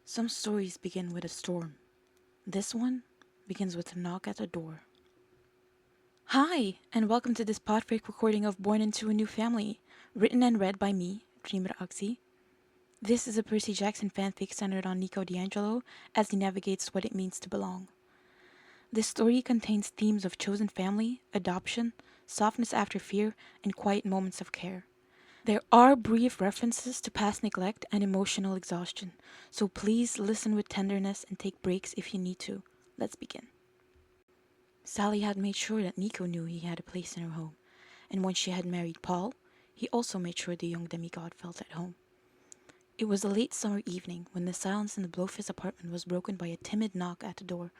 Some stories begin with a storm. This one begins with a knock at the door. Hi, and welcome to this Podfic recording of Born into a New Family, written and read by me, DreamerAxie. This is a Percy Jackson fanfic centered on Nico di Angelo as he navigates what it means to belong. This story contains themes of chosen family, adoption, softness after fear, and quiet moments of care. There are brief references to past neglect and emotional exhaustion, so please listen with tenderness and take breaks if you need to. Let's begin. Sally had made sure that Nico knew he had a place in her home, and when she had married Paul, he also made sure the young demigod felt at home. It was a late summer evening when the silence in the Blofis apartment was broken by a timid knock at the door.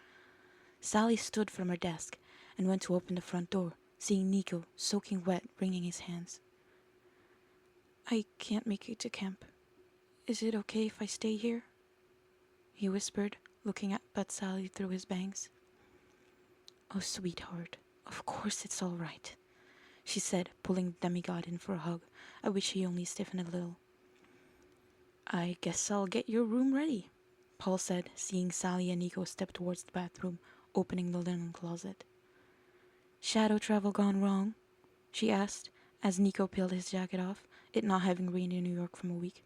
Sally stood from her desk and went to open the front door, seeing Nico, soaking wet, wringing his hands. "I can't make it to camp. Is it okay if I stay here?" he whispered, looking up at Sally through his bangs. "Oh, sweetheart, of course it's all right," she said, pulling the demigod in for a hug, at which he only stiffened a little. "I guess I'll get your room ready," Paul said, seeing Sally and Nico step towards the bathroom, opening the linen closet. "Shadow travel gone wrong?" she asked, as Nico peeled his jacket off, it not having rained in New York from a week.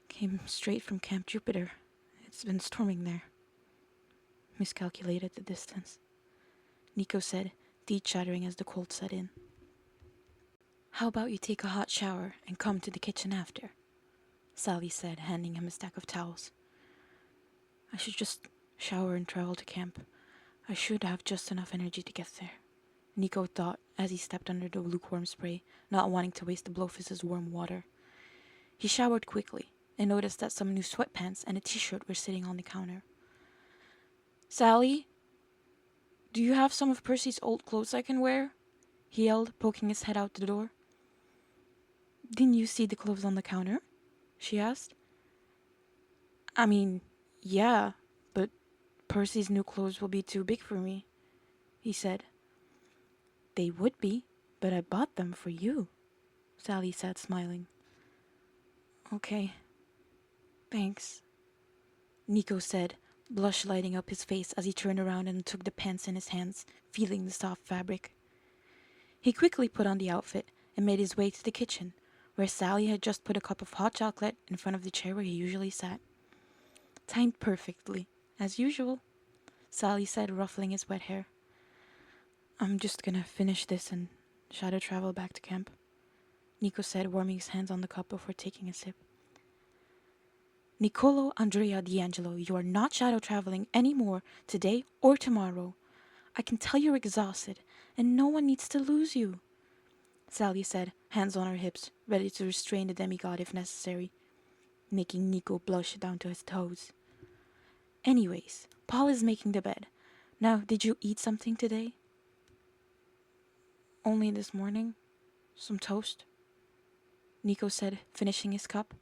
"Came straight from Camp Jupiter. It's been storming there." "Miscalculated the distance," Nico said, teeth chattering as the cold set in. "How about you take a hot shower and come to the kitchen after?" Sally said, handing him a stack of towels. "I should just shower and travel to camp. I should have just enough energy to get there," Nico thought as he stepped under the lukewarm spray, not wanting to waste the Blofis' warm water. He showered quickly and noticed that some new sweatpants and a t-shirt were sitting on the counter. "Sally, do you have some of Percy's old clothes I can wear?" he yelled, poking his head out the door. "Didn't you see the clothes on the counter?" she asked. "I mean, yeah, but Percy's new clothes will be too big for me," he said. "They would be, but I bought them for you," Sally said, smiling. "Okay, thanks," Nico said, blush lighting up his face as he turned around and took the pants in his hands, feeling the soft fabric. He quickly put on the outfit and made his way to the kitchen, where Sally had just put a cup of hot chocolate in front of the chair where he usually sat. "Timed perfectly, as usual," Sally said, ruffling his wet hair. "I'm just gonna finish this and shadow travel back to camp," Nico said, warming his hands on the cup before taking a sip. "Niccolo Andrea di Angelo, you are not shadow traveling anymore today or tomorrow. I can tell you're exhausted, and no one needs to lose you," Sally said, hands on her hips, ready to restrain the demigod if necessary, making Nico blush down to his toes. "Anyways, Paul is making the bed. Now, did you eat something today?" "Only this morning. Some toast," Nico said, finishing his cup.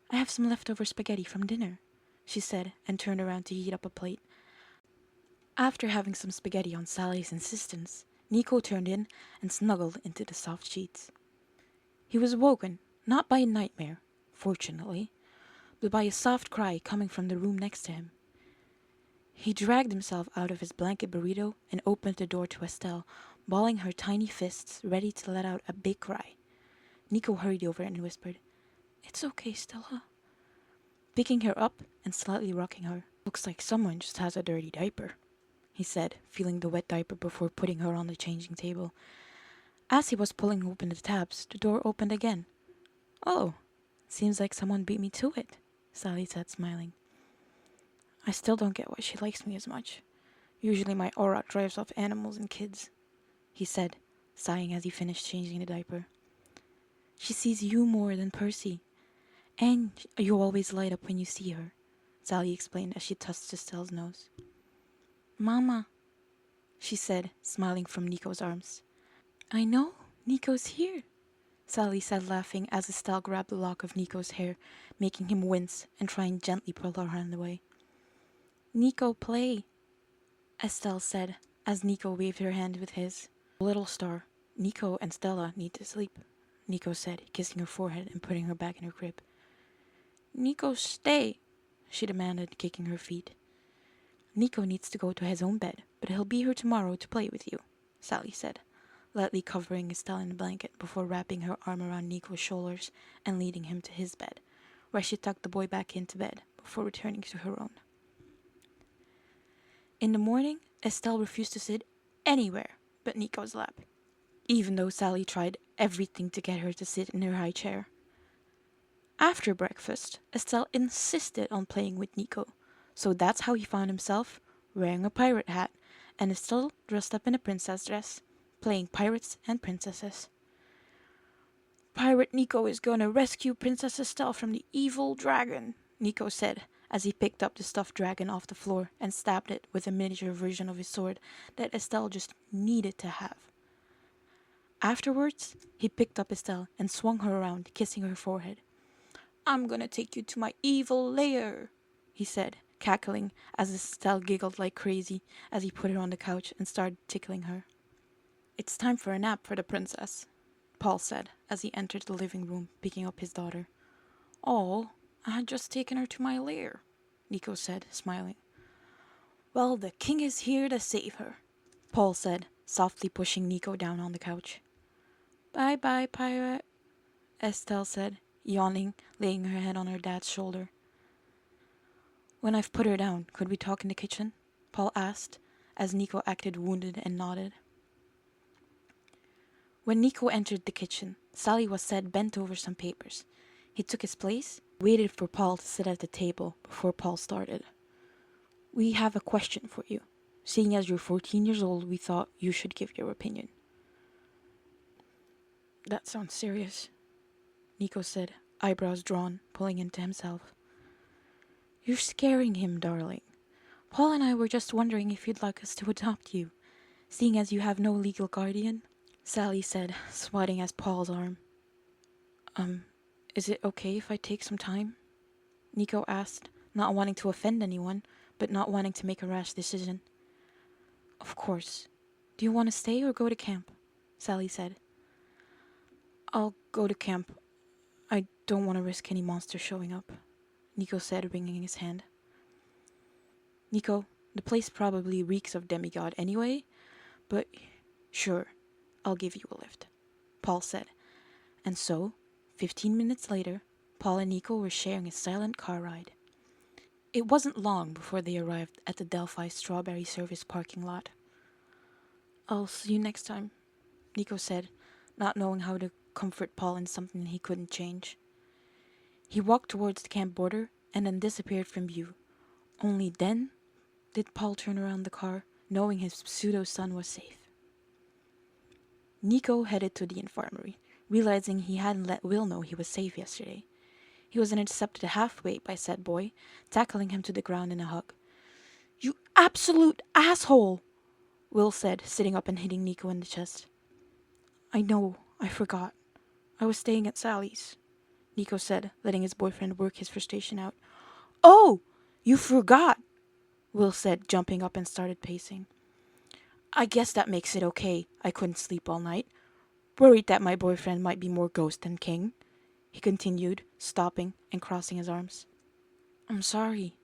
"I have some leftover spaghetti from dinner," she said, and turned around to heat up a plate. After having some spaghetti on Sally's insistence, Nico turned in and snuggled into the soft sheets. He was woken, not by a nightmare, fortunately, but by a soft cry coming from the room next to him. He dragged himself out of his blanket burrito and opened the door to Estelle, balling her tiny fists, ready to let out a big cry. Nico hurried over and whispered, "It's okay, Stella," picking her up and slightly rocking her. "Looks like someone just has a dirty diaper," he said, feeling the wet diaper before putting her on the changing table. As he was pulling open the tabs, the door opened again. "Oh, seems like someone beat me to it," Sally said, smiling. "I still don't get why she likes me as much. Usually my aura drives off animals and kids," he said, sighing as he finished changing the diaper. "She sees you more than Percy. And you always light up when you see her," Sally explained as she touched Estelle's nose. "Mama," she said, smiling from Nico's arms. "I know, Nico's here," Sally said, laughing as Estelle grabbed a lock of Nico's hair, making him wince and trying gently pull her hand away. "Nico, play," Estelle said, as Nico waved her hand with his. "Little star, Nico and Stella need to sleep," Nico said, kissing her forehead and putting her back in her crib. "Nico, stay," she demanded, kicking her feet. Nico needs to go to his own bed, but he'll be here tomorrow to play with you, Sally said, lightly covering Estelle in a blanket before wrapping her arm around Nico's shoulders and leading him to his bed, where she tucked the boy back into bed before returning to her own. In the morning, Estelle refused to sit anywhere but Nico's lap, even though Sally tried everything to get her to sit in her high chair. After breakfast, Estelle insisted on playing with Nico, so that's how he found himself wearing a pirate hat and Estelle dressed up in a princess dress, playing pirates and princesses. Pirate Nico is gonna rescue Princess Estelle from the evil dragon, Nico said, as he picked up the stuffed dragon off the floor and stabbed it with a miniature version of his sword that Estelle just needed to have. Afterwards, he picked up Estelle and swung her around, kissing her forehead. I'm gonna take you to my evil lair, he said, cackling as Estelle giggled like crazy as he put her on the couch and started tickling her. It's time for a nap for the princess, Paul said as he entered the living room, picking up his daughter. Oh, I had just taken her to my lair, Nico said, smiling. Well, the king is here to save her, Paul said, softly pushing Nico down on the couch. Bye-bye, pirate, Estelle said, yawning, laying her head on her dad's shoulder. When I've put her down, could we talk in the kitchen? Paul asked, as Nico acted wounded and nodded. When Nico entered the kitchen, Sally was set bent over some papers. He took his place, waited for Paul to sit at the table before Paul started. We have a question for you. Seeing as you're 14 years old, we thought you should give your opinion. That sounds serious, Nico said, eyebrows drawn, pulling into himself. You're scaring him, darling. Paul and I were just wondering if you'd like us to adopt you, seeing as you have no legal guardian, Sally said, swatting at Paul's arm. Is it okay if I take some time? Nico asked, not wanting to offend anyone, but not wanting to make a rash decision. Of course. Do you want to stay or go to camp? Sally said. I'll go to camp. I don't want to risk any monsters showing up, Nico said, wringing his hand. Nico, the place probably reeks of demigod anyway, but sure, I'll give you a lift, Paul said. And so, 15 minutes later, Paul and Nico were sharing a silent car ride. It wasn't long before they arrived at the Delphi Strawberry Service parking lot. I'll see you next time, Nico said, not knowing how to comfort Paul in something he couldn't change. He walked towards the camp border and then disappeared from view. Only then did Paul turn around the car, knowing his pseudo-son was safe. Nico headed to the infirmary, realizing he hadn't let Will know he was safe yesterday. He was intercepted halfway by said boy, tackling him to the ground in a hug. You absolute asshole, Will said, sitting up and hitting Nico in the chest. I know, I forgot. I was staying at Sally's, Nico said, letting his boyfriend work his frustration out. Oh, you forgot, Will said, jumping up and started pacing. I guess that makes it okay. I couldn't sleep all night. Worried that my boyfriend might be more ghost than king, he continued, stopping and crossing his arms. I'm sorry,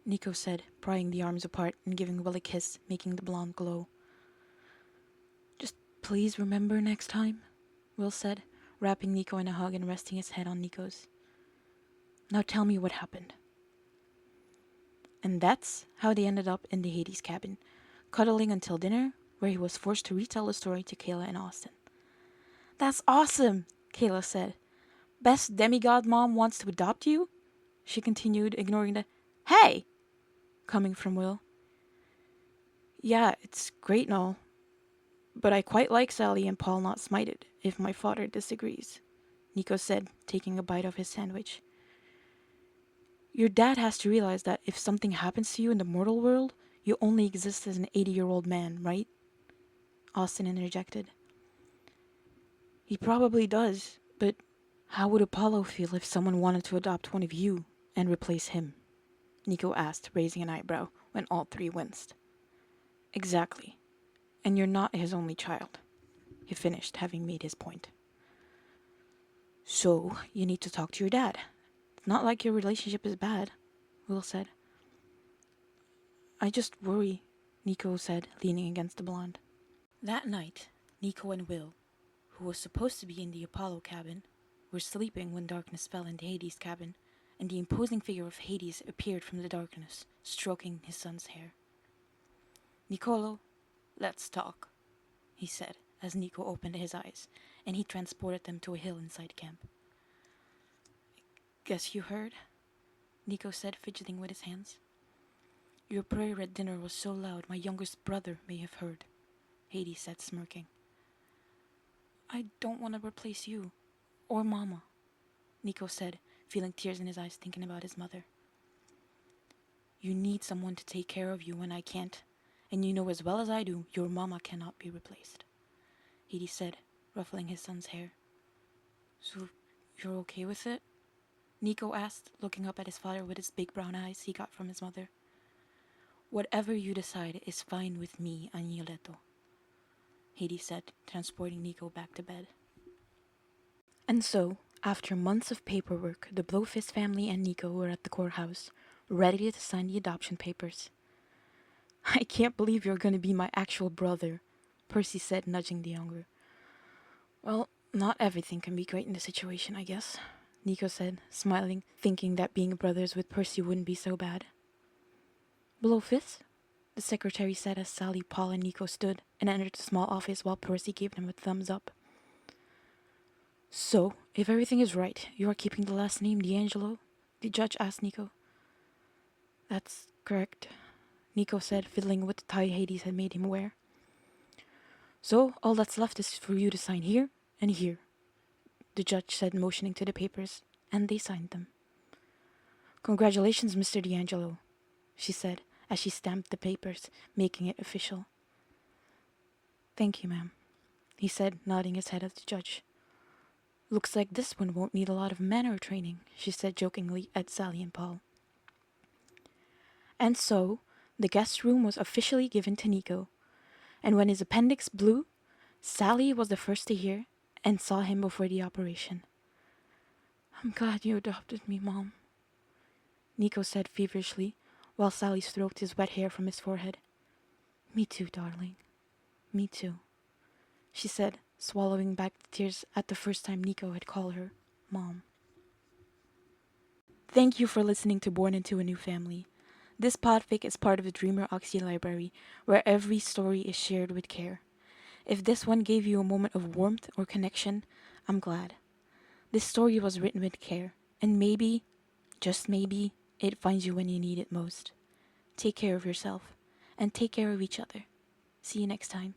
Nico said, prying the arms apart and giving Will a kiss, making the blonde glow. Just please remember next time, Will said, wrapping Nico in a hug and resting his head on Nico's. Now tell me what happened. And that's how they ended up in the Hades cabin, cuddling until dinner, where he was forced to retell the story to Kayla and Austin. That's awesome, Kayla said. Best demigod mom wants to adopt you? She continued, ignoring the hey coming from Will. Yeah, it's great and all, but I quite like Sally and Paul not smited, if my father disagrees, Nico said, taking a bite of his sandwich. Your dad has to realize that if something happens to you in the mortal world, you only exist as an 80-year-old man, right? Austin interjected. He probably does, but how would Apollo feel if someone wanted to adopt one of you and replace him? Nico asked, raising an eyebrow, when all three winced. Exactly. And you're not his only child, he finished, having made his point. So, you need to talk to your dad. It's not like your relationship is bad, Will said. I just worry, Nico said, leaning against the blonde. That night, Nico and Will, who was supposed to be in the Apollo cabin, were sleeping when darkness fell into Hades' cabin, and the imposing figure of Hades appeared from the darkness, stroking his son's hair. Nicolo, let's talk, he said, as Nico opened his eyes, and he transported them to a hill inside camp. Guess you heard, Nico said, fidgeting with his hands. Your prayer at dinner was so loud my youngest brother may have heard, Hades said, smirking. I don't want to replace you, or Mama, Nico said, feeling tears in his eyes thinking about his mother. You need someone to take care of you when I can't, and you know as well as I do your Mama cannot be replaced, Hades said, ruffling his son's hair. So, you're okay with it? Nico asked, looking up at his father with his big brown eyes he got from his mother. Whatever you decide is fine with me, Agnoletto, Hades said, transporting Nico back to bed. And so, after months of paperwork, the Blofis family and Nico were at the courthouse, ready to sign the adoption papers. I can't believe you're going to be my actual brother, Percy said, nudging the younger. Well, not everything can be great in this situation, I guess, Nico said, smiling, thinking that being brothers with Percy wouldn't be so bad. Blofis? The secretary said as Sally, Paul, and Nico stood and entered the small office while Percy gave them a thumbs up. So, if everything is right, you are keeping the last name Di Angelo? The judge asked Nico. That's correct, Nico said, fiddling with the tie Hades had made him wear. So, all that's left is for you to sign here and here, the judge said, motioning to the papers, and they signed them. Congratulations, Mr. Di Angelo, she said, as she stamped the papers, making it official. Thank you, ma'am, he said, nodding his head at the judge. Looks like this one won't need a lot of manner training, she said jokingly at Sally and Paul. And so, the guest room was officially given to Nico, and when his appendix blew, Sally was the first to hear and saw him before the operation. I'm glad you adopted me, Mom, Nico said feverishly, while Sally stroked his wet hair from his forehead. Me too, darling. Me too, she said, swallowing back the tears at the first time Nico had called her Mom. Thank you for listening to Born Into a New Family. This podfic is part of the DreamerAxie library, where every story is shared with care. If this one gave you a moment of warmth or connection, I'm glad. This story was written with care, and maybe, just maybe, it finds you when you need it most. Take care of yourself, and take care of each other. See you next time.